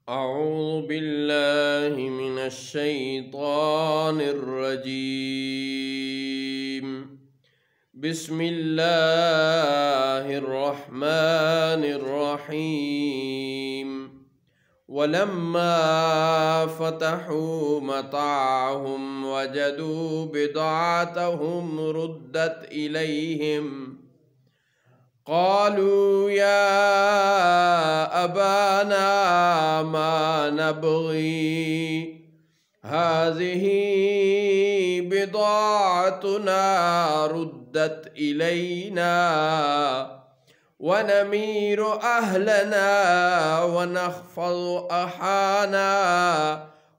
أعوذ بالله من الشيطان الرجيم. بسم الله الرحمن الرحيم. ولما فتحوا متاعهم وجدوا بضاعتهم ردت إليهم قالوا يا أبانا ما نبغي هذه بضاعتنا ردت إلينا ونمير أهلنا ونخفض أحانا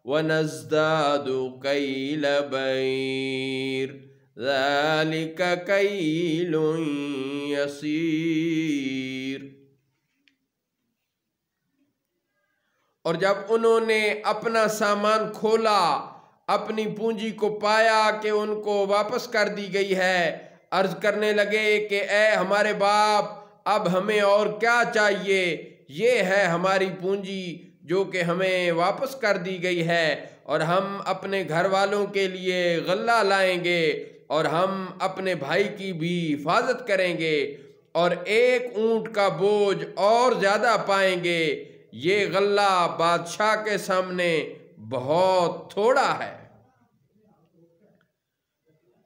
ونزداد كيل بير ذلك كيل یسیر۔ اور جب انہوں نے اپنا سامان کھولا، اپنی پونجی کو پایا کہ ان کو واپس کر دی گئی ہے، عرض کرنے لگے کہ اے ہمارے باپ، اب ہمیں اور کیا چاہیے؟ یہ ہے ہماری پونجی جو کہ ہمیں واپس کر دی گئی ہے، اور ہم اپنے گھر والوں کے لیے غلہ لائیں گے، اور ہم اپنے بھائی کی بھی حفاظت کریں گے، اور ایک اونٹ کا بوجھ اور زیادہ پائیں گے۔ یہ غلہ بادشاہ کے سامنے بہت تھوڑا ہے۔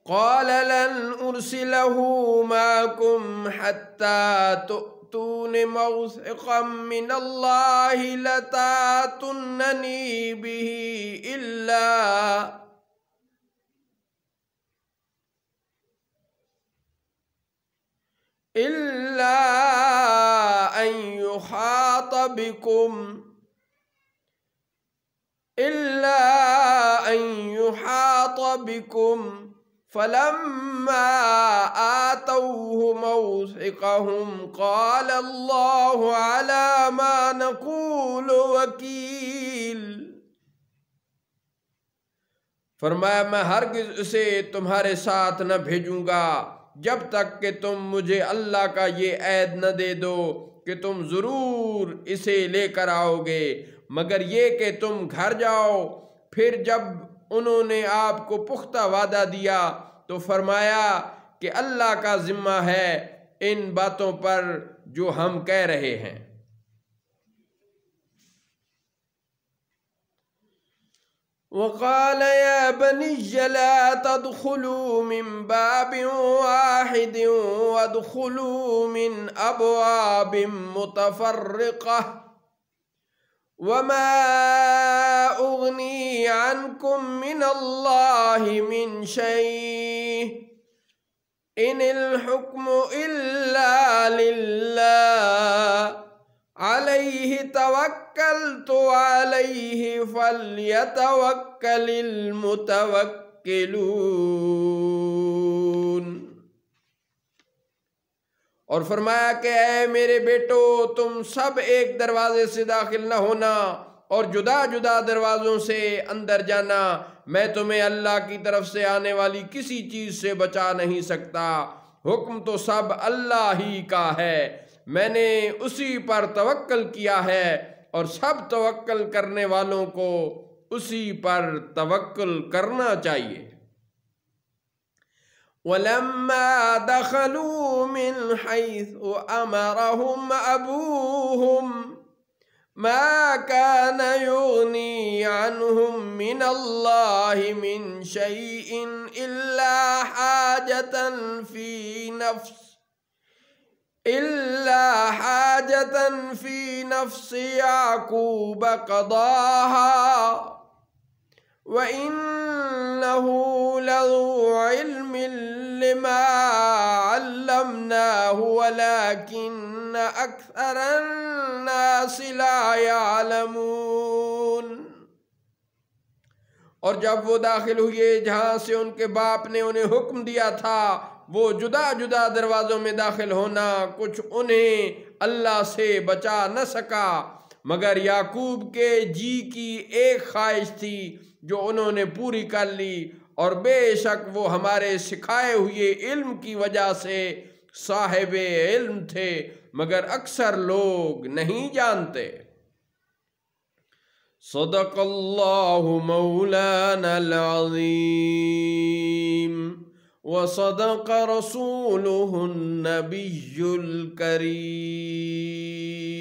قال لن ارسلہ معکم حتی تؤتون موثقا من اللہ لتاتوننی به إلا أن يحاط بكم فلما آتوه موثقهم قال الله على ما نقول وكيل۔ فرمایا میں ہرگز اسے تمہارے ساتھ نہ بھیجوں گا جب تک کہ تم مجھے اللہ کا یہ عہد نہ دے دو کہ تم ضرور اسے لے کر آؤ گے، مگر یہ کہ تم گھر جاؤ۔ پھر جب انہوں نے آپ کو پختہ وعدہ دیا تو فرمایا کہ اللہ کا ذمہ ہے ان باتوں پر جو ہم کہہ رہے ہیں۔ وقال يا بني لا تدخلوا من باب واحد وادخلوا من أبواب متفرقة وما أغني عنكم من الله من شيء إن الحكم إلا لله علیہ توکلت علیہ فلیتوکل المتوکلون۔ اور فرمایا کہ اے میرے بیٹو، تم سب ایک دروازے سے داخل نہ ہونا اور جدا جدا دروازوں سے اندر جانا، میں تمہیں اللہ کی طرف سے آنے والی کسی چیز سے بچا نہیں سکتا، حکم تو سب اللہ ہی کا ہے، میں نے اسی پر توکل کیا ہے، اور سب توکل کرنے والوں کو اسی پر توکل کرنا چاہیے۔ وَلَمَّا دَخَلُوا مِنْ حَيْثُ أَمَرَهُمْ أَبُوهُمْ مَا كَانَ يُغْنِي عَنْهُمْ مِنَ اللَّهِ مِنْ شَيْءٍ إِلَّا حَاجَةً فِي نَفْسِ يَعْقُوبَ قَضَاهَا وَإِنَّهُ لَذُو عِلْمٍ لِمَا عَلَّمْنَاهُ وَلَكِنَّ أَكْثَرَ النَّاسِ لَا يَعْلَمُونَ۔ اور جب وہ داخل ہوئے جہاں سے ان کے باپ نے انہیں حکم دیا تھا، وہ جدا جدا دروازوں میں داخل ہونا کچھ انہیں اللہ سے بچا نہ سکا، مگر یعقوب کے جی کی ایک خواہش تھی جو انہوں نے پوری کر لی، اور بے شک وہ ہمارے سکھائے ہوئے علم کی وجہ سے صاحب علم تھے، مگر اکثر لوگ نہیں جانتے۔ صدق اللہ مولانا العظیم وصدق رسولہ النبی الکریم.